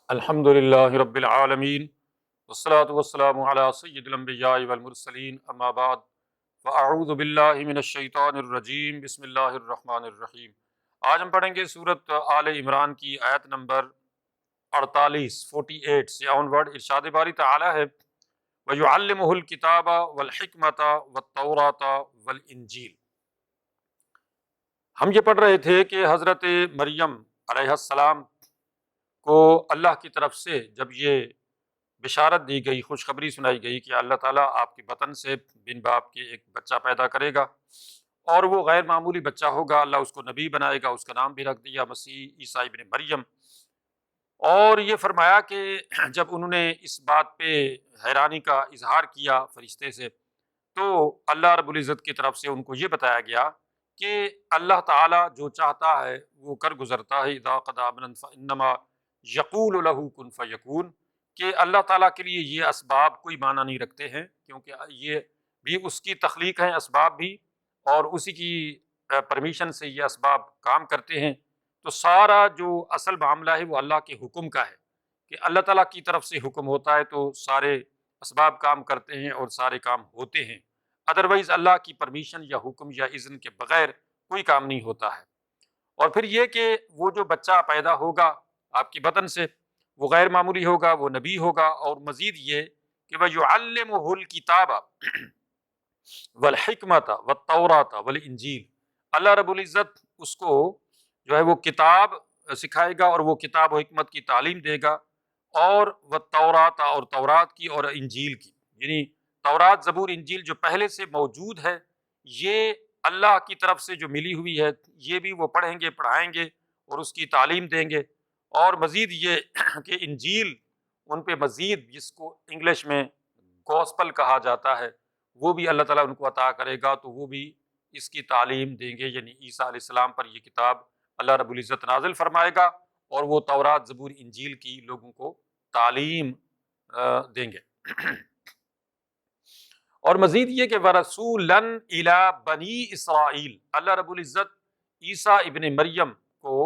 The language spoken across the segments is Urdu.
الحمد للہ رب العالمین والصلاة والسلام علی سید الانبیاء والمرسلین اما بعد فاعوذ باللہ من الشیطان الرجیم بسم اللہ الرحمن الرحیم۔ آج ہم پڑھیں گے سورۃ آل عمران کی آیت نمبر 48 سے آن ورڈ۔ ارشاد باری تعالی ہے وَيُعَلِّمُهُ الْكِتَابَ وَالْحِكْمَةَ وَالتَّوْرَاةَ وَالْإِنْجِيلَ۔ ہم یہ پڑھ رہے تھے کہ حضرت مریم علیہ السلام کو اللہ کی طرف سے جب یہ بشارت دی گئی، خوشخبری سنائی گئی کہ اللہ تعالیٰ آپ کے بطن سے بن باپ کے ایک بچہ پیدا کرے گا اور وہ غیر معمولی بچہ ہوگا، اللہ اس کو نبی بنائے گا، اس کا نام بھی رکھ دیا مسیح عیسیٰ ابن مریم۔ اور یہ فرمایا کہ جب انہوں نے اس بات پہ حیرانی کا اظہار کیا فرشتے سے، تو اللہ رب العزت کی طرف سے ان کو یہ بتایا گیا کہ اللہ تعالیٰ جو چاہتا ہے وہ کر گزرتا ہے، اذا قضى امرا فانما یقول له کن فیکون، کہ اللہ تعالیٰ کے لیے یہ اسباب کوئی معنی نہیں رکھتے ہیں، کیونکہ یہ بھی اس کی تخلیق ہیں اسباب بھی، اور اسی کی پرمیشن سے یہ اسباب کام کرتے ہیں۔ تو سارا جو اصل معاملہ ہے وہ اللہ کے حکم کا ہے، کہ اللہ تعالیٰ کی طرف سے حکم ہوتا ہے تو سارے اسباب کام کرتے ہیں اور سارے کام ہوتے ہیں، ادروائز اللہ کی پرمیشن یا حکم یا اذن کے بغیر کوئی کام نہیں ہوتا ہے۔ اور پھر یہ کہ وہ جو بچہ پیدا ہوگا آپ کی بطن سے وہ غیر معمولی ہوگا، وہ نبی ہوگا، اور مزید یہ کہ وَيُعَلِّمُهُ الْكِتَابَ وَالْحِكْمَةَ وَالتَّوْرَاةَ وَالْإِنْجِيلَ۔ اللہ رب العزت اس کو جو ہے وہ کتاب سکھائے گا اور وہ کتاب و حکمت کی تعلیم دے گا، اور والتوراۃ اور تورات کی اور انجیل کی، یعنی تورات زبور انجیل جو پہلے سے موجود ہے یہ اللہ کی طرف سے جو ملی ہوئی ہے، یہ بھی وہ پڑھیں گے پڑھائیں گے اور اس کی تعلیم دیں گے۔ اور مزید یہ کہ انجیل ان پہ مزید، جس کو انگلش میں گوسپل کہا جاتا ہے، وہ بھی اللہ تعالیٰ ان کو عطا کرے گا، تو وہ بھی اس کی تعلیم دیں گے، یعنی عیسیٰ علیہ السلام پر یہ کتاب اللہ رب العزت نازل فرمائے گا اور وہ تورات زبور انجیل کی لوگوں کو تعلیم دیں گے۔ اور مزید یہ کہ وَرَسُولًا إِلَىٰ بَنِي إِسْرَائِيل، اللہ رب العزت عیسیٰ ابن مریم کو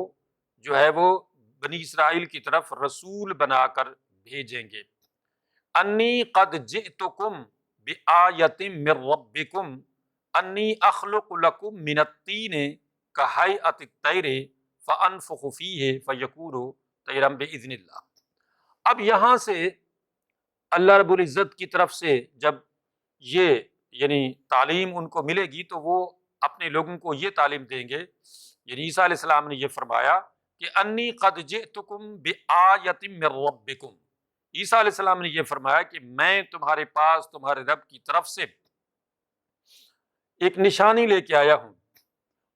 جو ہے وہ بنی اسرائیل کی طرف رسول بنا کر بھیجیں گے۔ انی قد جئتکم بآیۃ من ربکم انی اخلق لکم من الطین کہیئۃ الطیر فانفخ فیہ فیکون طیرا باذن اللہ۔ اب یہاں سے اللہ رب العزت کی طرف سے جب یہ یعنی تعلیم ان کو ملے گی تو وہ اپنے لوگوں کو یہ تعلیم دیں گے، یعنی عیسیٰ علیہ السلام نے یہ فرمایا کہ انی قد جئتکم بآیۃ من ربکم، عیسیٰ علیہ السلام نے یہ فرمایا کہ میں تمہارے پاس تمہارے رب کی طرف سے ایک نشانی لے کے آیا ہوں،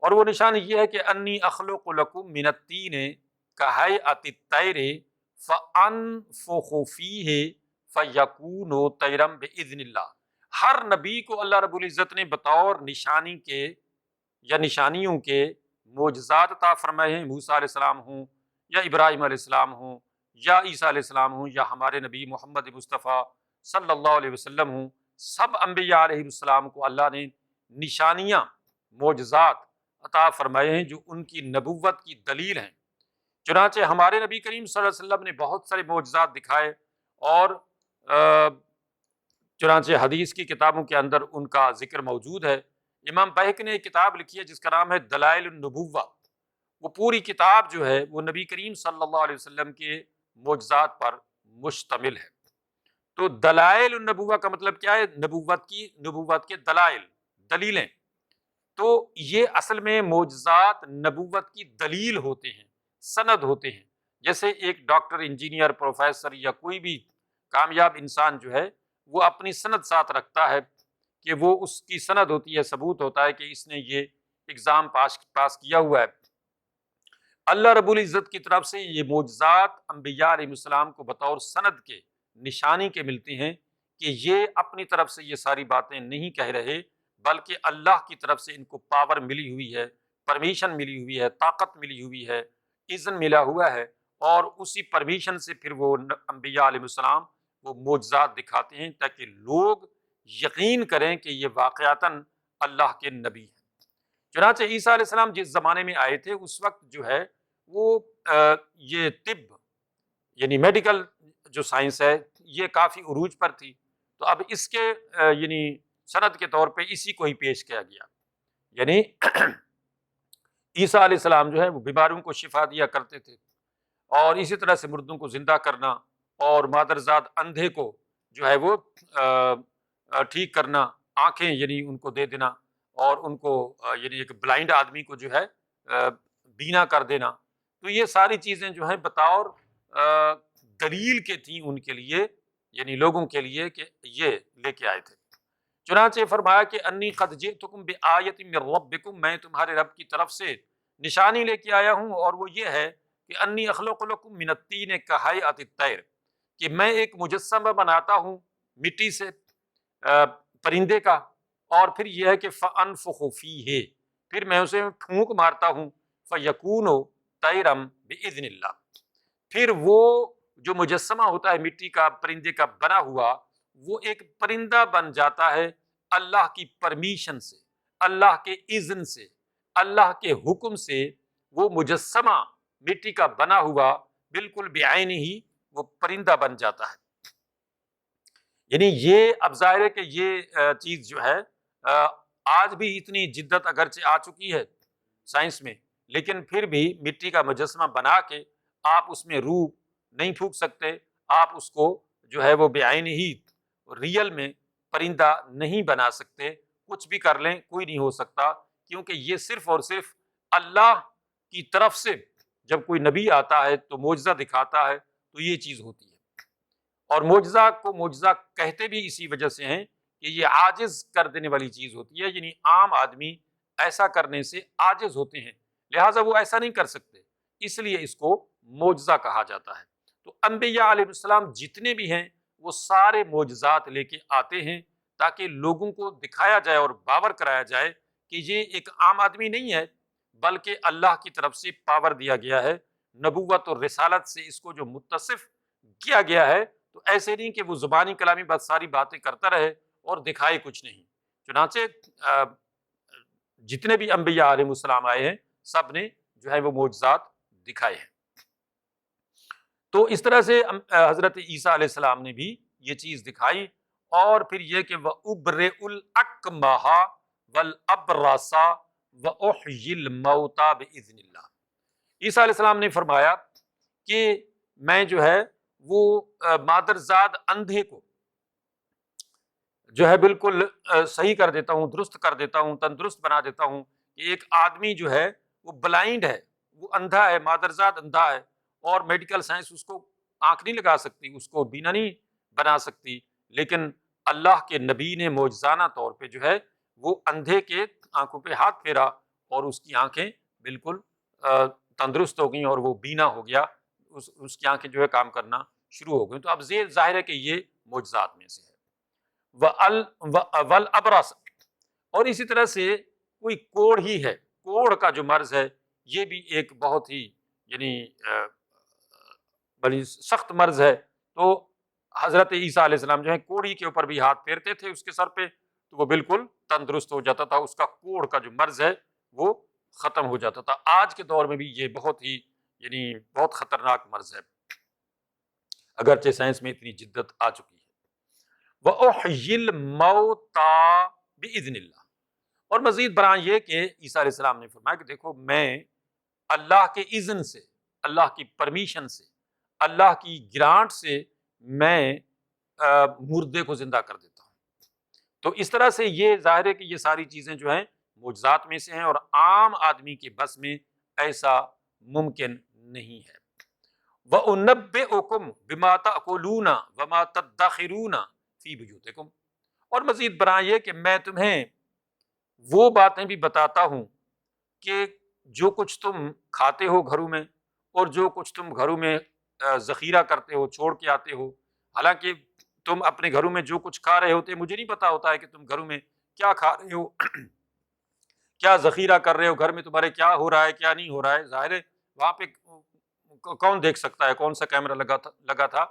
اور وہ نشانی یہ ہے کہ انی اخلق لکم من الطین کہیئۃ الطیر فانفخ فیہ فیکون طیرا باذن اللہ۔ ہر نبی کو اللہ رب العزت نے بطور نشانی کے یا نشانیوں کے معجزات عطا فرمائے ہیں، موسیٰ علیہ السلام ہوں یا ابراہیم علیہ السلام ہوں یا عیسیٰ علیہ السلام ہوں یا ہمارے نبی محمد مصطفیٰ صلی اللہ علیہ وسلم ہوں، سب انبیاء علیہ السلام کو اللہ نے نشانیاں معجزات عطا فرمائے ہیں جو ان کی نبوت کی دلیل ہیں۔ چنانچہ ہمارے نبی کریم صلی اللہ علیہ وسلم نے بہت سارے معجزات دکھائے، اور چنانچہ حدیث کی کتابوں کے اندر ان کا ذکر موجود ہے۔ امام بہق نے ایک کتاب لکھی ہے جس کا نام ہے دلائل النبوہ، وہ پوری کتاب جو ہے وہ نبی کریم صلی اللہ علیہ وسلم کے معجزات پر مشتمل ہے۔ تو دلائل النبوہ کا مطلب کیا ہے؟ نبوت کے دلائل، دلیلیں۔ تو یہ اصل میں معجزات نبوت کی دلیل ہوتے ہیں، سند ہوتے ہیں۔ جیسے ایک ڈاکٹر، انجینئر، پروفیسر یا کوئی بھی کامیاب انسان جو ہے وہ اپنی سند ساتھ رکھتا ہے، کہ وہ اس کی سند ہوتی ہے، ثبوت ہوتا ہے کہ اس نے یہ ایگزام پاس کیا ہوا ہے۔ اللہ رب العزت کی طرف سے یہ معجزات انبیاء علیہ السلام کو بطور سند کے، نشانی کے ملتے ہیں، کہ یہ اپنی طرف سے یہ ساری باتیں نہیں کہہ رہے، بلکہ اللہ کی طرف سے ان کو پاور ملی ہوئی ہے، پرمیشن ملی ہوئی ہے، طاقت ملی ہوئی ہے، اذن ملا ہوا ہے، اور اسی پرمیشن سے پھر وہ انبیاء علیہ السلام وہ معجزات دکھاتے ہیں تاکہ لوگ یقین کریں کہ یہ واقعتاً اللہ کے نبی ہیں۔ چنانچہ عیسیٰ علیہ السلام جس زمانے میں آئے تھے اس وقت جو ہے وہ یہ طب یعنی میڈیکل جو سائنس ہے یہ کافی عروج پر تھی، تو اب اس کے یعنی سند کے طور پہ اسی کو ہی پیش کیا گیا، یعنی عیسیٰ علیہ السلام جو ہے وہ بیماروں کو شفا دیا کرتے تھے، اور اسی طرح سے مردوں کو زندہ کرنا، اور مادرزاد اندھے کو جو ہے وہ ٹھیک کرنا، آنکھیں یعنی ان کو دے دینا، اور ان کو یعنی ایک بلائنڈ آدمی کو جو ہے بینا کر دینا. تو یہ ساری چیزیں جو ہیں بطور دلیل کے تھیں ان کے لیے، یعنی لوگوں کے لیے کہ یہ لے کے آئے تھے. چنانچہ فرمایا کہ انی قد جئتکم بآیۃ من ربکم، میں تمہارے رب کی طرف سے نشانی لے کے آیا ہوں، اور وہ یہ ہے کہ انی اخلق لکم من الطین کہیئۃ الطیر، کہ میں ایک مجسمہ بناتا ہوں مٹی سے پرندے کا، اور پھر یہ ہے کہ فانفخ فیہ، پھر میں اسے پھونک مارتا ہوں، فیکون طیرا باذن اللہ، پھر وہ جو مجسمہ ہوتا ہے مٹی کا پرندے کا بنا ہوا، وہ ایک پرندہ بن جاتا ہے اللہ کی پرمیشن سے، اللہ کے اذن سے، اللہ کے حکم سے. وہ مجسمہ مٹی کا بنا ہوا بالکل بعینہ ہی وہ پرندہ بن جاتا ہے. یعنی یہ اب ظاہر ہے کہ یہ چیز جو ہے آج بھی اتنی جدت اگرچہ آ چکی ہے سائنس میں، لیکن پھر بھی مٹی کا مجسمہ بنا کے آپ اس میں روح نہیں پھونک سکتے، آپ اس کو جو ہے وہ بعینہ ہی ریئل میں پرندہ نہیں بنا سکتے. کچھ بھی کر لیں کوئی نہیں ہو سکتا، کیونکہ یہ صرف اور صرف اللہ کی طرف سے جب کوئی نبی آتا ہے تو معجزہ دکھاتا ہے تو یہ چیز ہوتی ہے. اور معجزہ کو معجزہ کہتے بھی اسی وجہ سے ہیں کہ یہ عاجز کر دینے والی چیز ہوتی ہے، یعنی عام آدمی ایسا کرنے سے عاجز ہوتے ہیں، لہٰذا وہ ایسا نہیں کر سکتے، اس لیے اس کو معجزہ کہا جاتا ہے. تو انبیاء علیہ السلام جتنے بھی ہیں وہ سارے معجزات لے کے آتے ہیں تاکہ لوگوں کو دکھایا جائے اور باور کرایا جائے کہ یہ ایک عام آدمی نہیں ہے، بلکہ اللہ کی طرف سے پاور دیا گیا ہے، نبوت اور رسالت سے اس کو جو متصف کیا گیا ہے. تو ایسے نہیں کہ وہ زبانی کلامی بس ساری باتیں کرتا رہے اور دکھائے کچھ نہیں. چنانچہ جتنے بھی انبیاء علیہ السلام آئے ہیں سب نے جو ہے وہ معجزات دکھائے ہیں. تو اس طرح سے حضرت عیسیٰ علیہ السلام نے بھی یہ چیز دکھائی. اور پھر یہ کہ وَأُبْرِئُ الْأَكْمَحَ وَالْأَبْرَصَ وَأُحْيِي الْمَوْتَى بِإِذْنِ اللہ. عیسیٰ علیہ السلام نے فرمایا کہ میں جو ہے وہ مادرزاد اندھے کو جو ہے بالکل صحیح کر دیتا ہوں، درست کر دیتا ہوں، تندرست بنا دیتا ہوں. کہ ایک آدمی جو ہے وہ بلائنڈ ہے، وہ اندھا ہے، مادرزاد اندھا ہے، اور میڈیکل سائنس اس کو آنکھ نہیں لگا سکتی، اس کو بینا نہیں بنا سکتی، لیکن اللہ کے نبی نے معجزانہ طور پہ جو ہے وہ اندھے کے آنکھوں پہ ہاتھ پھیرا اور اس کی آنکھیں بالکل تندرست ہو گئیں اور وہ بینا ہو گیا، اس کی آنکھیں جو ہے کام کرنا شروع ہو گئیں. تو اب ظاہر ہے کہ یہ معجزات میں سے ہے. وَالْأَبْرَصَ، اور اسی طرح سے کوئی کوڑ ہی ہے، کوڑ کا جو مرض ہے یہ بھی ایک بہت ہی یعنی بڑی سخت مرض ہے. تو حضرت عیسیٰ علیہ السلام جو ہے کوڑی کے اوپر بھی ہاتھ پھیرتے تھے اس کے سر پہ تو وہ بالکل تندرست ہو جاتا تھا، اس کا کوڑ کا جو مرض ہے وہ ختم ہو جاتا تھا. آج کے دور میں بھی یہ بہت ہی یعنی بہت خطرناک مرض ہے، اگرچہ سائنس میں اتنی جدت آ چکی ہے. وَأُحْيِي الْمَوْتَى بِإِذْنِ اللہ. اور مزید برآں یہ کہ عیسیٰ علیہ السلام نے فرمایا کہ دیکھو میں اللہ کے اذن سے، اللہ کی پرمیشن سے، اللہ کی گرانٹ سے میں مردے کو زندہ کر دیتا ہوں. تو اس طرح سے یہ ظاہر ہے کہ یہ ساری چیزیں جو ہیں معجزات میں سے ہیں، اور عام آدمی کے بس میں ایسا ممکن نہیں ہے. وَأُنَبِّئُكُم بِمَا تَأْكُلُونَ وَمَا تَدَّخِرُونَ فِي بُيُوتِكُم. اور مزید برآں یہ کہ میں تمہیں وہ باتیں بھی بتاتا ہوں کہ جو کچھ تم کھاتے ہو گھروں میں، اور جو کچھ تم گھروں میں ذخیرہ کرتے ہو، چھوڑ کے آتے ہو. حالانکہ تم اپنے گھروں میں جو کچھ کھا رہے ہوتے مجھے نہیں پتا ہوتا ہے کہ تم گھروں میں کیا کھا رہے ہو کیا ذخیرہ کر رہے ہو، گھر میں تمہارے کیا ہو رہا ہے کیا نہیں ہو رہا ہے. ظاہر ہے وہاں پہ کون دیکھ سکتا ہے، کون سا کیمرہ لگا تھا.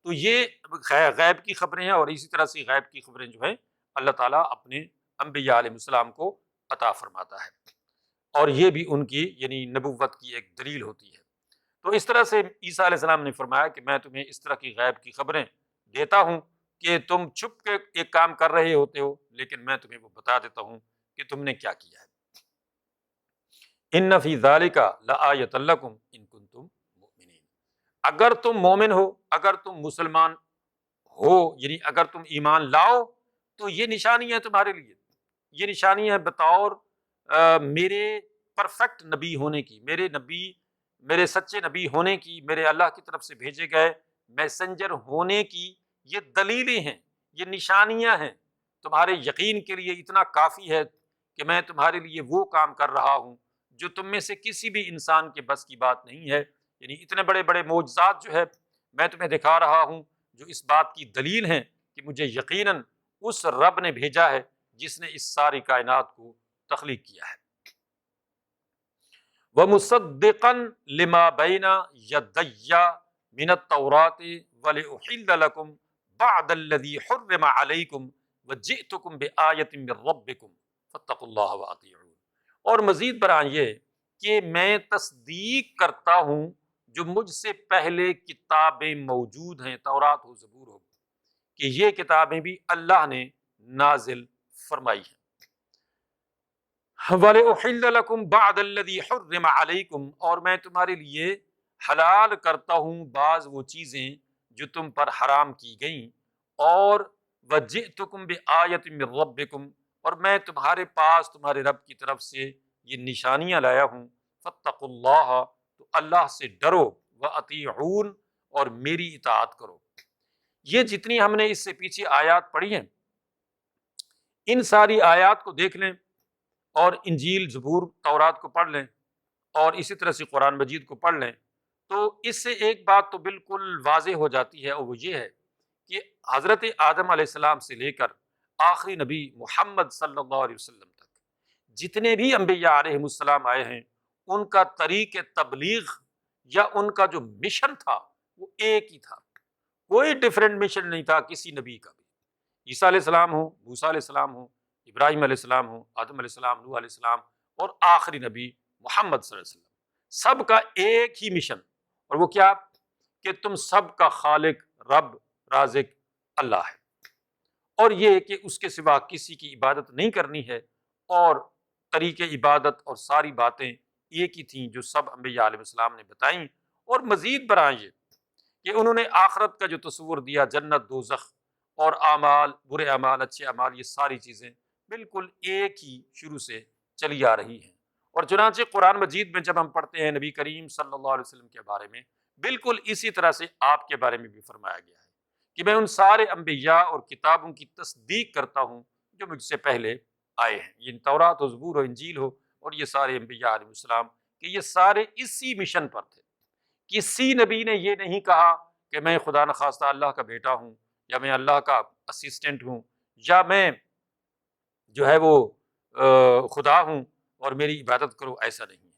تو یہ غیب کی خبریں ہیں، اور اسی طرح سے غیب کی خبریں جو ہیں اللہ تعالیٰ اپنے انبیاء علیہ السلام کو عطا فرماتا ہے، اور یہ بھی ان کی یعنی نبوت کی ایک دلیل ہوتی ہے. تو اس طرح سے عیسیٰ علیہ السلام نے فرمایا کہ میں تمہیں اس طرح کی غیب کی خبریں دیتا ہوں کہ تم چھپ کے ایک کام کر رہے ہوتے ہو، لیکن میں تمہیں وہ بتا دیتا ہوں کہ تم نے کیا کیا ہے۔ ان فی ذالک لآیۃ لکم ان کنتم مؤمنین، اگر تم مومن ہو، اگر تم مسلمان ہو، یعنی اگر تم ایمان لاؤ تو یہ نشانی ہے تمہارے لیے، یہ نشانی ہے بطور میرے پرفیکٹ نبی ہونے کی، میرے نبی، میرے سچے نبی ہونے کی، میرے اللہ کی طرف سے بھیجے گئے میسنجر ہونے کی یہ دلیلیں ہیں، یہ نشانیاں ہیں تمہارے یقین کے لیے۔ اتنا کافی ہے کہ میں تمہارے لیے وہ کام کر رہا ہوں جو تم میں سے کسی بھی انسان کے بس کی بات نہیں ہے، یعنی اتنے بڑے بڑے معجزات جو ہے میں تمہیں دکھا رہا ہوں جو اس بات کی دلیل ہیں کہ مجھے یقیناً اس رب نے بھیجا ہے جس نے اس ساری کائنات کو تخلیق کیا ہے۔ وَمُصَدِّقًا لِمَا بَيْنَ يَدَيَّ مِنَ التَّوْرَاةِ وَلِأُحِلَّ لَكُمْ بَعْدَ الَّذِي حُرِّمَ عَلَيْكُمْ وَجِئْتُكُمْ بِآيَةٍ مِّن رَّبِّكُمْ فَاتَّقُوا اللَّهَ وَأَطِيعُونِ۔ اور مزید برآں یہ کہ میں تصدیق کرتا ہوں جو مجھ سے پہلے کتابیں موجود ہیں، تورات ہو، زبور ہو، کہ یہ کتابیں بھی اللہ نے نازل فرمائی ہیں۔ وَلِأُحِلَّ لَكُمْ بَعْدَ الَّذِي حُرِّمَ عَلَيْكُمْ، اور میں تمہارے لیے حلال کرتا ہوں بعض وہ چیزیں جو تم پر حرام کی گئیں، اور وَجِئْتُكُمْ بِآيَةٍ مِّن رَّبِّكُمْ، اور میں تمہارے پاس تمہارے رب کی طرف سے یہ نشانیاں لایا ہوں۔ فَاتَّقُوا اللَّهَ، تو اللہ سے ڈرو، وَأَطِيعُونِ، اور میری اطاعت کرو۔ یہ جتنی ہم نے اس سے پیچھے آیات پڑھی ہیں، ان ساری آیات کو دیکھ لیں اور انجیل، زبور، تورات کو پڑھ لیں اور اسی طرح سے قرآن مجید کو پڑھ لیں، تو اس سے ایک بات تو بالکل واضح ہو جاتی ہے، اور وہ یہ ہے کہ حضرت آدم علیہ السلام سے لے کر آخری نبی محمد صلی اللہ علیہ وسلم تک جتنے بھی انبیاء علیہ السلام آئے ہیں، ان کا طریق تبلیغ یا ان کا جو مشن تھا وہ ایک ہی تھا، کوئی ڈفرینٹ مشن نہیں تھا کسی نبی کا بھی۔ عیسیٰ علیہ السلام ہو، موسیٰ علیہ السلام ہو، ابراہیم علیہ السلام ہو، آدم علیہ السلام، نوح علیہ السلام، اور آخری نبی محمد صلی اللہ علیہ وسلم، سب کا ایک ہی مشن، اور وہ کیا کہ تم سب کا خالق، رب، رازق اللہ ہے، اور یہ کہ اس کے سوا کسی کی عبادت نہیں کرنی ہے، اور طریق عبادت اور ساری باتیں ایک ہی تھیں جو سب انبیاء علیہ السلام نے بتائیں۔ اور مزید برآں یہ کہ انہوں نے آخرت کا جو تصور دیا، جنت، دوزخ، اور اعمال، برے اعمال، اچھے اعمال، یہ ساری چیزیں بالکل ایک ہی شروع سے چلی آ رہی ہیں۔ اور چنانچہ قرآن مجید میں جب ہم پڑھتے ہیں نبی کریم صلی اللہ علیہ وسلم کے بارے میں، بالکل اسی طرح سے آپ کے بارے میں بھی فرمایا گیا ہے کہ میں ان سارے انبیاء اور کتابوں کی تصدیق کرتا ہوں جو مجھ سے پہلے آئے ہیں، یہ تورات ہو، زبور ہو، انجیل ہو، اور یہ سارے انبیاء علیہ السلام، کہ یہ سارے اسی مشن پر تھے۔ کسی نبی نے یہ نہیں کہا کہ میں خدا نخواستہ اللہ کا بیٹا ہوں، یا میں اللہ کا اسسٹنٹ ہوں، یا میں جو ہے وہ خدا ہوں اور میری عبادت کرو، ایسا نہیں ہے۔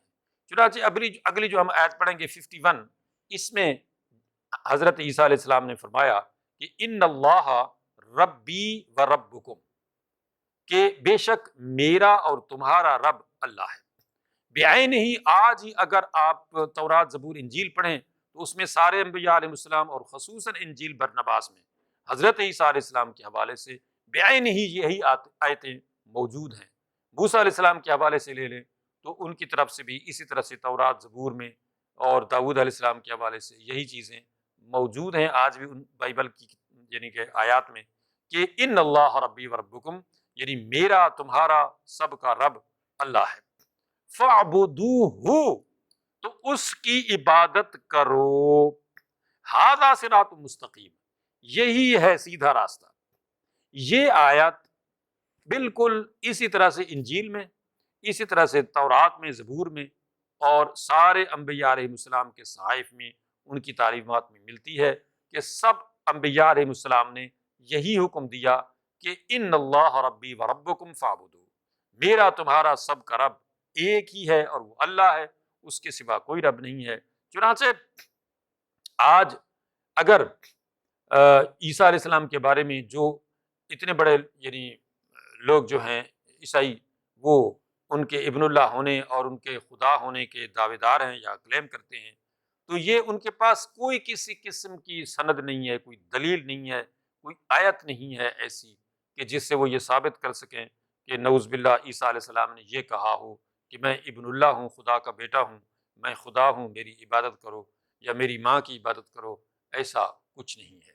چنانچہ اگلی جو ہم آیت پڑھیں گے 51، اس میں حضرت عیسیٰ علیہ السلام نے فرمایا کہ ان اللہ ربی و ربکم، کہ بے شک میرا اور تمہارا رب اللہ ہے۔ بعین ہی، آج ہی اگر آپ تورات، زبور، انجیل پڑھیں تو اس میں سارے انبیاء علیہ السلام اور خصوصاً انجیل برنباس میں حضرت عیسیٰ علیہ السلام کے حوالے سے بعین ہی یہی آیتیں موجود ہیں۔ موسیٰ علیہ السلام کے حوالے سے لے لیں تو ان کی طرف سے بھی اسی طرح سے تورات، زبور میں، اور داؤد علیہ السلام کے حوالے سے یہی چیزیں موجود ہیں آج بھی ان بائبل کی یعنی کہ آیات میں، کہ ان اللہ ربی و ربکم، یعنی میرا، تمہارا، سب کا رب اللہ ہے۔ فَاعْبُدُوهُ، تو اس کی عبادت کرو۔ ھذا صراط مستقیم، یہی ہے سیدھا راستہ۔ یہ آیت بالکل اسی طرح سے انجیل میں، اسی طرح سے تورات میں، زبور میں، اور سارے انبیاء علیہ السلام کے صحائف میں، ان کی تعلیمات میں ملتی ہے کہ سب انبیاء علیہ السلام نے یہی حکم دیا کہ ان اللہ ربی و ربکم فاعبدوہ، میرا، تمہارا، سب کا رب ایک ہی ہے، اور وہ اللہ ہے، اس کے سوا کوئی رب نہیں ہے۔ چنانچہ آج اگر عیسیٰ علیہ السلام کے بارے میں جو اتنے بڑے یعنی لوگ جو ہیں عیسائی، وہ ان کے ابن اللہ ہونے اور ان کے خدا ہونے کے دعوے دار ہیں یا کلیم کرتے ہیں، تو یہ ان کے پاس کوئی کسی قسم کی سند نہیں ہے، کوئی دلیل نہیں ہے، کوئی آیت نہیں ہے ایسی کہ جس سے وہ یہ ثابت کر سکیں کہ نعوذ باللہ عیسیٰ علیہ السلام نے یہ کہا ہو کہ میں ابن اللہ ہوں، خدا کا بیٹا ہوں، میں خدا ہوں، میری عبادت کرو یا میری ماں کی عبادت کرو۔ ایسا کچھ نہیں ہے،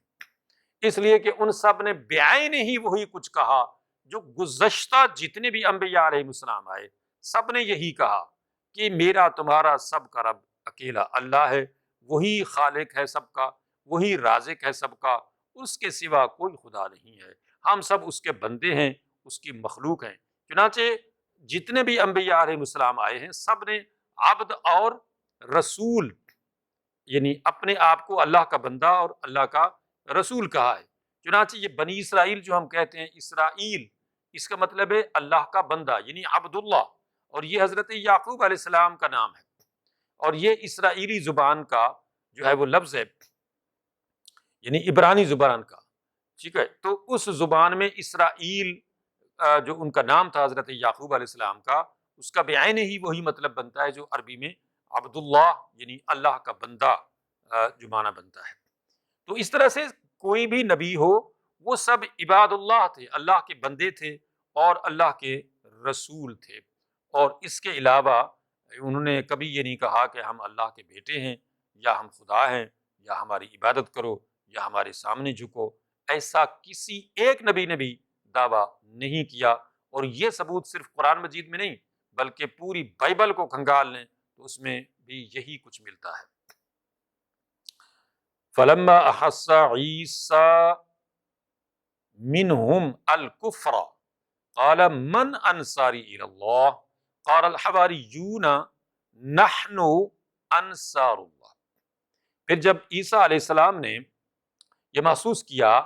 اس لیے کہ ان سب نے بعین ہی وہی کچھ کہا جو گزشتہ جتنے بھی انبیاء علیہ السلام آئے، سب نے یہی کہا کہ میرا تمہارا سب کا رب اکیلا اللہ ہے، وہی خالق ہے سب کا، وہی رازق ہے سب کا، اس کے سوا کوئی خدا نہیں ہے، ہم سب اس کے بندے ہیں، اس کی مخلوق ہیں۔ چنانچہ جتنے بھی انبیاء علیہ السلام آئے ہیں، سب نے عبد اور رسول، یعنی اپنے آپ کو اللہ کا بندہ اور اللہ کا رسول کہا ہے۔ چنانچہ یہ بنی اسرائیل جو ہم کہتے ہیں، اسرائیل، اس کا مطلب ہے اللہ کا بندہ، یعنی عبداللہ، اور یہ حضرت یعقوب علیہ السلام کا نام ہے، اور یہ اسرائیلی زبان کا جو ہے وہ لفظ ہے، یعنی عبرانی زبان کا، ٹھیک ہے۔ تو اس زبان میں اسرائیل جو ان کا نام تھا حضرت یعقوب علیہ السلام کا، اس کا بعین ہی وہی مطلب بنتا ہے جو عربی میں عبداللہ یعنی اللہ کا بندہ جو معنی بنتا ہے۔ تو اس طرح سے کوئی بھی نبی ہو، وہ سب عباد اللہ تھے، اللہ کے بندے تھے اور اللہ کے رسول تھے، اور اس کے علاوہ انہوں نے کبھی یہ نہیں کہا کہ ہم اللہ کے بیٹے ہیں یا ہم خدا ہیں یا ہماری عبادت کرو یا ہمارے سامنے جھکو۔ ایسا کسی ایک نبی نے بھی دعویٰ نہیں کیا، اور یہ ثبوت صرف قرآن مجید میں نہیں بلکہ پوری بائبل کو کھنگال لیں تو اس میں بھی یہی کچھ ملتا ہے۔ فلما احس عیسیٰ منہم الکفر قال من انصاری الی اللہ قال الحواریون نحن انصار اللہ۔ پھر جب عیسیٰ علیہ السلام نے یہ محسوس کیا،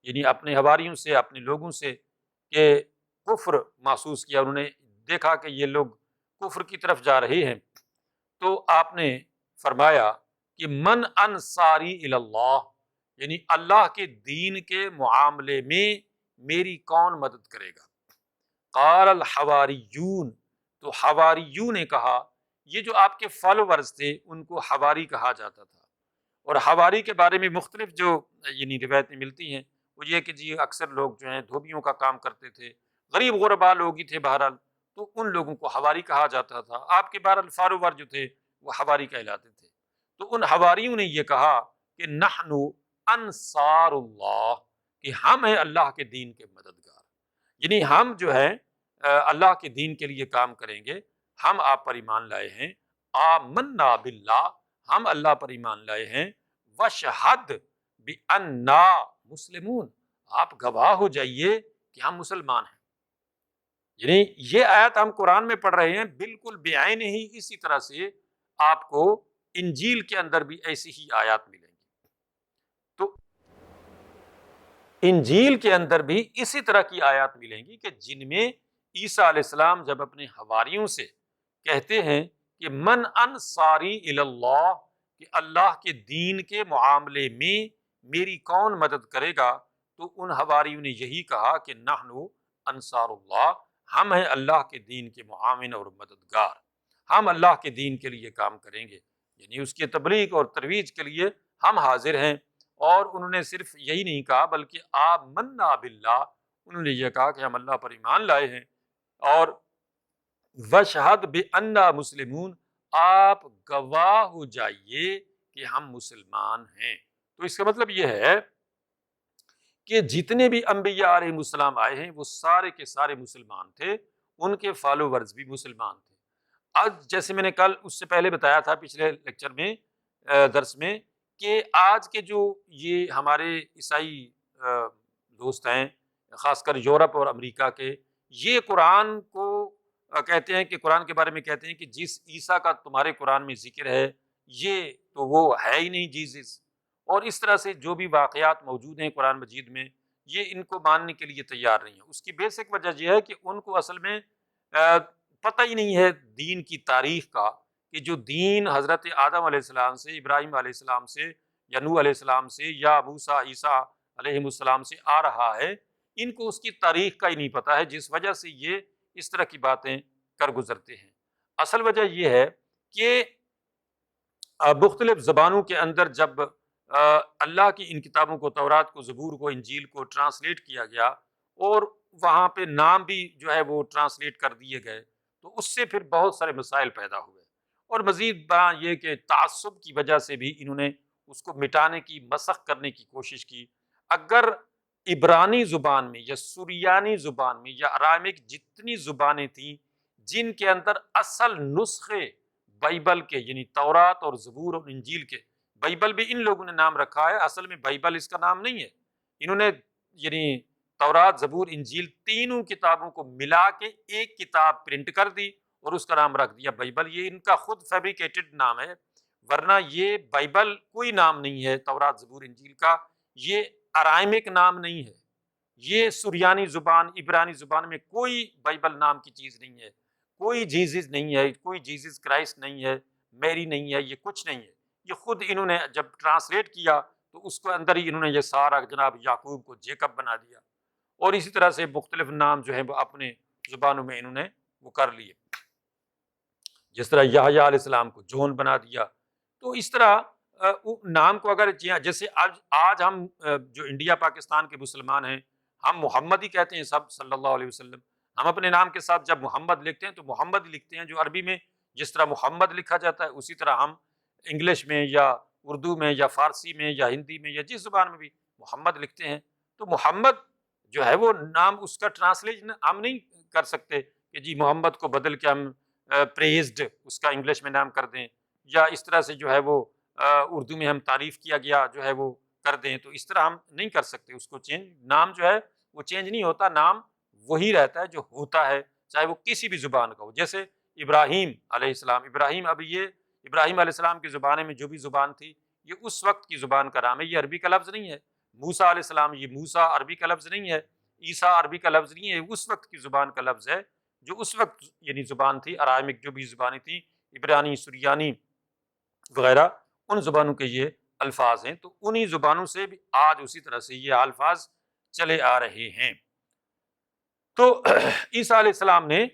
یعنی اپنے حواریوں سے، اپنے لوگوں سے، کہ کفر محسوس کیا، انہوں نے دیکھا کہ یہ لوگ کفر کی طرف جا رہے ہیں، تو آپ نے فرمایا کہ من انصاری الی اللہ، یعنی اللہ کے دین کے معاملے میں میری کون مدد کرے گا۔ قال الحواریون، تو حواریوں نے کہا، یہ جو آپ کے فالوورز تھے ان کو حواری کہا جاتا تھا، اور حواری کے بارے میں مختلف جو یعنی روایتیں ملتی ہیں وہ یہ کہ جی اکثر لوگ جو ہیں دھوبیوں کا کام کرتے تھے، غریب غربا لوگ ہی تھے بہرحال، تو ان لوگوں کو حواری کہا جاتا تھا۔ آپ کے بہرحال فالوور جو تھے وہ حواری کہلاتے تھے۔ تو ان حواریوں نے یہ کہا کہ نحن انصار اللہ، کہ ہم ہیں اللہ کے دین کے مددگار، یعنی ہم جو ہے اللہ کے دین کے لیے کام کریں گے، ہم آپ پر ایمان لائے ہیں، آمنا باللہ، ہم اللہ پر ایمان لائے ہیں، وشہد بأننا مسلمون، آپ گواہ ہو جائیے کہ ہم مسلمان ہیں۔ یعنی یہ آیت ہم قرآن میں پڑھ رہے ہیں، بالکل بعین ہی اسی طرح سے آپ کو انجیل کے اندر بھی ایسی ہی آیات ملیں گی۔ تو انجیل کے اندر بھی اسی طرح کی آیات ملیں گی کہ جن میں عیسیٰ علیہ السلام جب اپنے حواریوں سے کہتے ہیں کہ من انصاری الی اللہ، کہ اللہ کے دین کے معاملے میں میری کون مدد کرے گا، تو ان حواریوں نے یہی کہا کہ نحن انصار اللہ، ہم ہیں اللہ کے دین کے معاون اور مددگار، ہم اللہ کے دین کے لیے کام کریں گے، یعنی اس کی تبلیغ اور ترویج کے لیے ہم حاضر ہیں۔ اور انہوں نے صرف یہی نہیں کہا بلکہ آمنا باللہ، انہوں نے یہ کہا کہ ہم اللہ پر ایمان لائے ہیں، اور وشہد بأننا مسلمون، آپ گواہ ہو جائیے کہ ہم مسلمان ہیں۔ تو اس کا مطلب یہ ہے کہ جتنے بھی انبیاء علیہ السلام آئے ہیں وہ سارے کے سارے مسلمان تھے، ان کے فالوورز بھی مسلمان تھے۔ آج جیسے میں نے کل اس سے پہلے بتایا تھا پچھلے لیکچر میں، درس میں، کہ آج کے جو یہ ہمارے عیسائی دوست ہیں، خاص کر یورپ اور امریکہ کے، یہ قرآن کو کہتے ہیں کہ قرآن کے بارے میں کہتے ہیں کہ جس عیسیٰ کا تمہارے قرآن میں ذکر ہے یہ تو وہ ہے ہی نہیں جیسس، اور اس طرح سے جو بھی واقعات موجود ہیں قرآن مجید میں، یہ ان کو ماننے کے لیے تیار نہیں ہے۔ اس کی بیسک وجہ یہ ہے کہ ان کو اصل میں پتہ ہی نہیں ہے دین کی تاریخ کا، کہ جو دین حضرت آدم علیہ السلام سے، ابراہیم علیہ السلام سے، یا نوح علیہ السلام سے، یا موسیٰ عیسیٰ علیہ السلام سے آ رہا ہے، ان کو اس کی تاریخ کا ہی نہیں پتہ ہے، جس وجہ سے یہ اس طرح کی باتیں کر گزرتے ہیں۔ اصل وجہ یہ ہے کہ مختلف زبانوں کے اندر جب اللہ کی ان کتابوں کو، تورات کو، زبور کو، انجیل کو ٹرانسلیٹ کیا گیا اور وہاں پہ نام بھی جو ہے وہ ٹرانسلیٹ کر دیے گئے، تو اس سے پھر بہت سارے مسائل پیدا ہوئے، اور مزید بڑا یہ کہ تعصب کی وجہ سے بھی انہوں نے اس کو مٹانے کی، مسخ کرنے کی کوشش کی۔ اگر عبرانی زبان میں یا سریانی زبان میں یا ارامک جتنی زبانیں تھیں جن کے اندر اصل نسخے بائبل کے، یعنی تورات اور زبور اور انجیل کے، بائبل بھی ان لوگوں نے نام رکھا ہے، اصل میں بائبل اس کا نام نہیں ہے، انہوں نے یعنی تورات، زبور، انجیل تینوں کتابوں کو ملا کے ایک کتاب پرنٹ کر دی اور اس کا نام رکھ دیا بائبل۔ یہ ان کا خود فیبریکیٹڈ نام ہے، ورنہ یہ بائبل کوئی نام نہیں ہے تورات، زبور، انجیل کا، یہ ارائمک نام نہیں ہے، یہ سریانی زبان، عبرانی زبان میں کوئی بائبل نام کی چیز نہیں ہے، کوئی جیزس نہیں ہے، کوئی جیزس کرائسٹ نہیں ہے، میری نہیں ہے، یہ کچھ نہیں ہے، یہ خود انہوں نے جب ٹرانسلیٹ کیا تو اس کے اندر ہی انہوں نے یہ سارا جناب یعقوب کو جیکب بنا دیا، اور اسی طرح سے مختلف نام جو ہیں وہ اپنے زبانوں میں انہوں نے وہ کر لیے، جس طرح یحییٰ علیہ السلام کو جون بنا دیا۔ تو اس طرح نام کو اگر جیسے آج ہم جو انڈیا پاکستان کے مسلمان ہیں، ہم محمد ہی کہتے ہیں سب صلی اللہ علیہ وسلم، ہم اپنے نام کے ساتھ جب محمد لکھتے ہیں تو محمد ہی لکھتے ہیں، جو عربی میں جس طرح محمد لکھا جاتا ہے اسی طرح ہم انگلش میں یا اردو میں یا فارسی میں یا ہندی میں یا جس زبان میں بھی محمد لکھتے ہیں۔ تو محمد جو ہے وہ نام، اس کا ٹرانسلیشن ہم نہیں کر سکتے کہ جی محمد کو بدل کے ہم پریزڈ اس کا انگلش میں نام کر دیں، یا اس طرح سے جو ہے وہ اردو میں ہم تعریف کیا گیا جو ہے وہ کر دیں، تو اس طرح ہم نہیں کر سکتے اس کو چینج۔ نام جو ہے وہ چینج نہیں ہوتا، نام وہی رہتا ہے جو ہوتا ہے، چاہے وہ کسی بھی زبان کا ہو۔ جیسے ابراہیم علیہ السلام، ابراہیم، اب یہ ابراہیم علیہ السلام کی زبان میں جو بھی زبان تھی یہ اس وقت کی زبان کا نام ہے، یہ عربی کا لفظ نہیں ہے۔ موسیٰ علیہ السلام، یہ موسیٰ عربی کا لفظ نہیں ہے، عیسیٰ عربی کا لفظ نہیں ہے، اس وقت کی زبان کا لفظ ہے، جو اس وقت یعنی زبان تھی، ارامک جو بھی زبانیں تھیں، عبرانی، سریانی وغیرہ، ان زبانوں کے یہ الفاظ ہیں، تو انہی زبانوں سے بھی آج اسی طرح سے یہ الفاظ چلے آ رہے ہیں۔ تو عیسیٰ علیہ السلام نے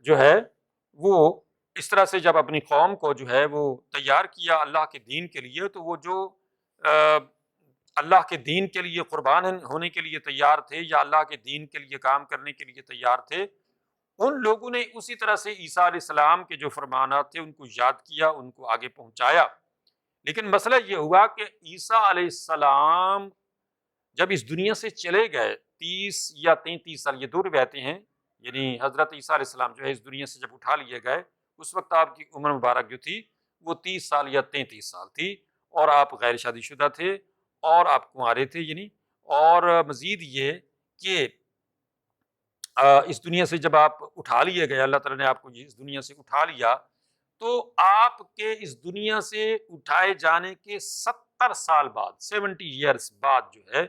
جو ہے وہ اس طرح سے جب اپنی قوم کو جو ہے وہ تیار کیا اللہ کے دین کے لیے، تو وہ جو اللہ کے دین کے لیے قربان ہونے کے لیے تیار تھے یا اللہ کے دین کے لیے کام کرنے کے لیے تیار تھے، ان لوگوں نے اسی طرح سے عیسیٰ علیہ السلام کے جو فرمانات تھے ان کو یاد کیا، ان کو آگے پہنچایا۔ لیکن مسئلہ یہ ہوا کہ عیسیٰ علیہ السلام جب اس دنیا سے چلے گئے، 30 یا 33 سال، یہ دو روایتیں ہیں، یعنی حضرت عیسیٰ علیہ السلام جو ہے اس دنیا سے جب اٹھا لیے گئے، اس وقت آپ کی عمر مبارک جو تھی وہ 30 سال یا 33 سال تھی، اور آپ غیر شادی شدہ تھے اور آپ کنوارے تھے، یعنی اور مزید یہ کہ اس دنیا سے جب آپ اٹھا لیے گئے، اللہ تعالیٰ نے آپ کو اس دنیا سے اٹھا لیا، تو آپ کے اس دنیا سے اٹھائے جانے کے 70 سال بعد، 70 ایئرس بعد جو ہے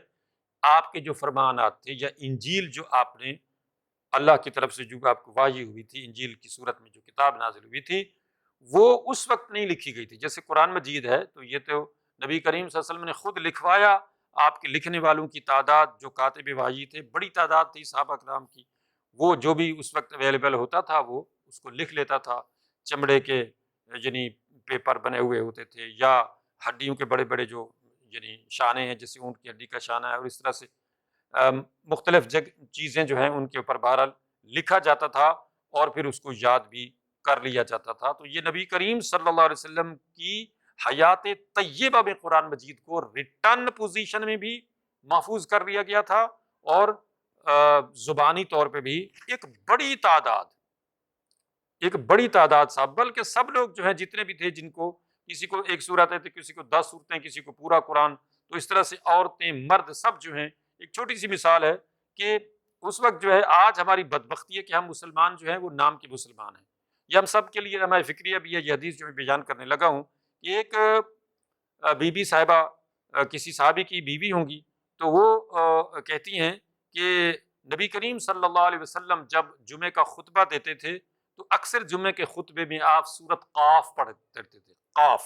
آپ کے جو فرمانات تھے یا انجیل جو آپ نے اللہ کی طرف سے جو آپ کو وحی ہوئی تھی، انجیل کی صورت میں جو کتاب نازل ہوئی تھی، وہ اس وقت نہیں لکھی گئی تھی۔ جیسے قرآن مجید ہے تو یہ تو نبی کریم صلی اللہ علیہ وسلم نے خود لکھوایا، آپ کے لکھنے والوں کی تعداد جو کاتب وحی تھے بڑی تعداد تھی صحابہ کرام کی، وہ جو بھی اس وقت اویلیبل ہوتا تھا وہ اس کو لکھ لیتا تھا، چمڑے کے یعنی پیپر بنے ہوئے ہوتے تھے، یا ہڈیوں کے بڑے بڑے جو یعنی شانے ہیں، جیسے اونٹ کی ہڈی کا شانہ ہے، اور اس طرح سے مختلف چیزیں جو ہیں ان کے اوپر بہرحال لکھا جاتا تھا اور پھر اس کو یاد بھی کر لیا جاتا تھا۔ تو یہ نبی کریم صلی اللہ علیہ وسلم کی حیات طیبہ میں قرآن مجید کو ریٹن پوزیشن میں بھی محفوظ کر لیا گیا تھا، اور زبانی طور پہ بھی ایک بڑی تعداد صاحب، بلکہ سب لوگ جو ہیں جتنے بھی تھے، جن کو کسی کو ایک سورت ہے تو کسی کو 10 صورتیں، کسی کو پورا قرآن، تو اس طرح سے عورتیں مرد سب جو ہیں، ایک چھوٹی سی مثال ہے کہ اس وقت جو ہے، آج ہماری بدبختی ہے کہ ہم مسلمان جو ہیں وہ نام کے مسلمان ہیں، یہ ہم سب کے لیے ہماری فکریہ بھی ہے، یہ حدیث جو میں بیان کرنے لگا ہوں کہ ایک بی بی صاحبہ کسی صحابی کی بیوی ہوں گی، تو وہ کہتی ہیں کہ نبی کریم صلی اللہ علیہ وسلم جب جمعے کا خطبہ دیتے تھے تو اکثر جمعے کے خطبے میں آپ سورت قاف پڑھتے تھے، قاف،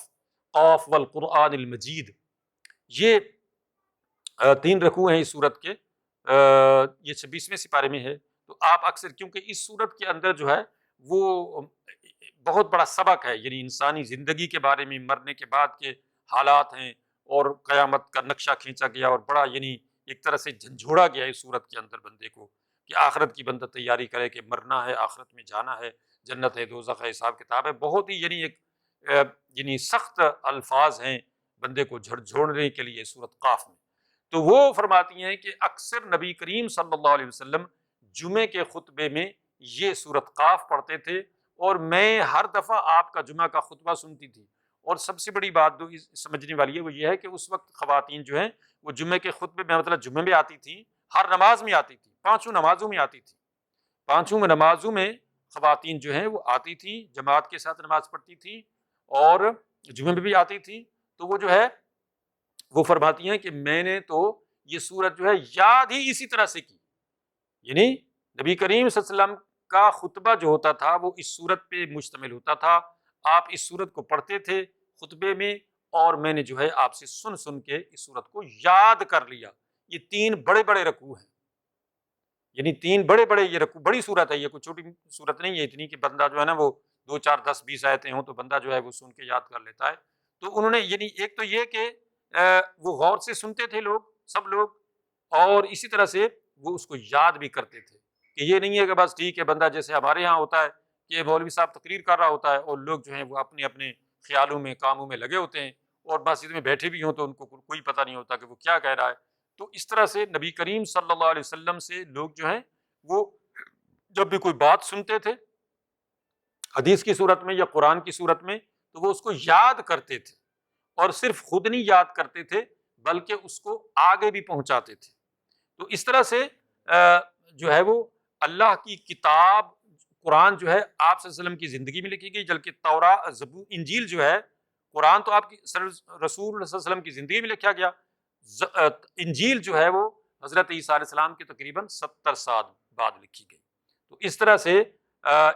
قاف والقرآن المجید، یہ 3 رکوع ہیں اس سورت کے، یہ 26ویں سپارے میں ہے، تو آپ اکثر، کیونکہ اس سورت کے اندر جو ہے وہ بہت بڑا سبق ہے، یعنی انسانی زندگی کے بارے میں، مرنے کے بعد کے حالات ہیں، اور قیامت کا نقشہ کھینچا گیا، اور بڑا یعنی ایک طرح سے جھنجھوڑا گیا اس صورت کے اندر بندے کو کہ آخرت کی بندہ تیاری کرے کہ مرنا ہے، آخرت میں جانا ہے، جنت ہے، دوزخ ہے، حساب کتاب ہے۔ بہت ہی یعنی ایک یعنی سخت الفاظ ہیں بندے کو جھنجھوڑنے کے لیے سورت قاف میں۔ تو وہ فرماتی ہیں کہ اکثر نبی کریم صلی اللہ علیہ وسلم جمعے کے خطبے میں یہ سورت قاف پڑھتے تھے، اور میں ہر دفعہ آپ کا جمعہ کا خطبہ سنتی تھی۔ اور سب سے بڑی بات جو سمجھنے والی ہے وہ یہ ہے کہ اس وقت خواتین جو ہیں وہ جمعے کے خطبے میں، مطلب جمعے میں آتی تھی، ہر نماز میں آتی تھی، پانچوں نمازوں میں آتی تھی، پانچوں نمازوں میں خواتین جو ہیں وہ آتی تھی، جماعت کے ساتھ نماز پڑھتی تھی، اور جمعے میں بھی آتی تھی۔ تو وہ جو ہے وہ فرماتی ہیں کہ میں نے تو یہ سورت جو ہے یاد ہی اسی طرح سے کی، یعنی نبی کریم صلی اللہ علیہ وسلم کا خطبہ جو ہوتا تھا وہ اس سورت پہ مشتمل ہوتا تھا، آپ اس سورت کو پڑھتے تھے خطبے میں، اور میں نے جو ہے آپ سے سن سن کے اس سورت کو یاد کر لیا۔ یہ 3 بڑے بڑے رکوع ہیں، یعنی 3 بڑے بڑے یہ رکوع، بڑی سورت ہے، یہ کوئی چھوٹی سورت نہیں ہے اتنی کہ بندہ جو ہے نا وہ 2 4 10 20 آیتیں ہوں تو بندہ جو ہے وہ سن کے یاد کر لیتا ہے۔ تو انہوں نے یعنی ایک تو یہ کہ وہ غور سے سنتے تھے لوگ، سب لوگ، اور اسی طرح سے وہ اس کو یاد بھی کرتے تھے، کہ یہ نہیں ہے کہ بس ٹھیک ہے بندہ جیسے ہمارے ہاں ہوتا ہے کہ مولوی صاحب تقریر کر رہا ہوتا ہے اور لوگ جو ہیں وہ اپنے اپنے خیالوں میں، کاموں میں لگے ہوتے ہیں، اور مسجد میں بیٹھے بھی ہوں تو ان کو کوئی پتہ نہیں ہوتا کہ وہ کیا کہہ رہا ہے۔ تو اس طرح سے نبی کریم صلی اللہ علیہ وسلم سے لوگ جو ہیں وہ جب بھی کوئی بات سنتے تھے حدیث کی صورت میں یا قرآن کی صورت میں، تو وہ اس کو یاد کرتے تھے، اور صرف خود نہیں یاد کرتے تھے بلکہ اس کو آگے بھی پہنچاتے تھے۔ تو اس طرح سے جو ہے وہ اللہ کی کتاب قرآن جو ہے آپ صلی اللہ علیہ وسلم کی زندگی میں لکھی گئی، جبکہ تورات، زبور، انجیل جو ہے، قرآن تو آپ کی رسول اللہ صلی اللہ علیہ وسلم کی زندگی میں لکھا گیا، انجیل جو ہے وہ حضرت عیسیٰ علیہ السلام کے تقریباً 70 سال بعد لکھی گئی۔ تو اس طرح سے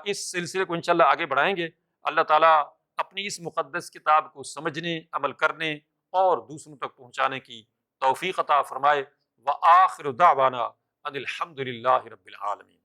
اس سلسلے کو انشاءاللہ آگے بڑھائیں گے۔ اللہ تعالیٰ اپنی اس مقدس کتاب کو سمجھنے، عمل کرنے اور دوسروں تک پہنچانے کی توفیق عطا فرمائے۔ وآخر دعوانا ان الحمد للہ رب العالمین۔